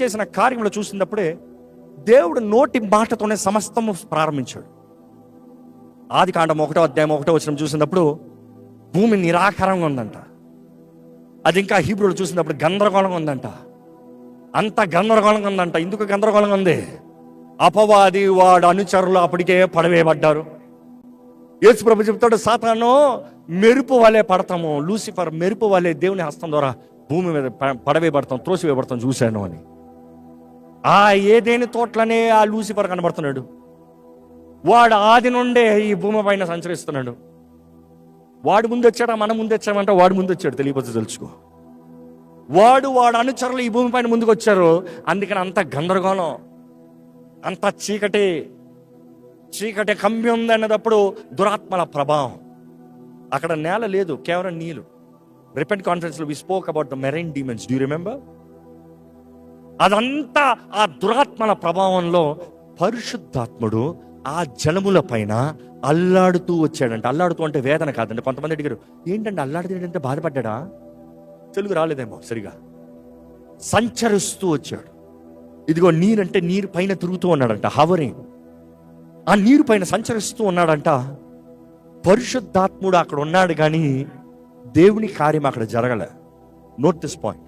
చేసిన కార్యంలో చూసినప్పుడే దేవుడు నోటి మాటతోనే సమస్తము ప్రారంభించాడు. ఆదికాండం 1వ అధ్యాయం 1వ వచనం చూసినప్పుడు భూమి నిరాకారంగా ఉందంట. అది ఇంకా హీబ్రూలో చూసినప్పుడు గందరగోళంగా ఉందంట. అంత గందరగోళంగా ఉందంట. ఎందుకు గందరగోళంగా ఉంది? అపవాది వాడు అనుచరులు అప్పటికే పడవేయబడ్డారు. యేసు ప్రభు చెప్తాడు, సాతాను మెరుపు వలె పడతాము, లూసిఫర్ మెరుపు వలె దేవుని హస్తం ద్వారా భూమి మీద పడవేయబడతాం, త్రోసివేయబడతాం చూశాను అని. ఆ ఏదేని తోటలనే ఆ లూసిఫర్ కనబడుతున్నాడు. వాడు ఆది నుండే ఈ భూమి పైన సంచరిస్తున్నాడు. వాడు ముందు వచ్చాడా, మనం ముందు వచ్చామంటే వాడు ముందు వచ్చాడు. తెలియకపోతే తెలుసుకో. వాడు అనుచరులు ఈ భూమి పైన ముందుకు వచ్చారు. అందుకని అంత గందరగోళం, అంత చీకటి కమ్మి ఉంది అన్నదప్పుడు దురాత్మల ప్రభావం. అక్కడ నేల లేదు, కేవలం నీళ్ళు. రిపెంట్ కాన్ఫరెన్స్లో we spoke about the marine demons. Do you remember? అదంతా ఆ దురాత్మల ప్రభావంలో పరిశుద్ధాత్ముడు ఆ జలముల పైన అల్లాడుతూ వచ్చాడంట. అల్లాడుతూ అంటే వేదన కాదండి. కొంతమంది అడిగారు, ఏంటంటే అల్లాడుతుంటే బాధపడ్డా? తెలుగు రాలేదేమో సరిగా. సంచరిస్తూ వచ్చాడు. ఇదిగో నీరంటే నీరు పైన తిరుగుతూ ఉన్నాడంట, హవరింగ్. ఆ నీరు పైన సంచరిస్తూ ఉన్నాడంట. పరిశుద్ధాత్ముడు అక్కడ ఉన్నాడు, కానీ దేవుని కార్యం అక్కడ జరగలే. Note this point.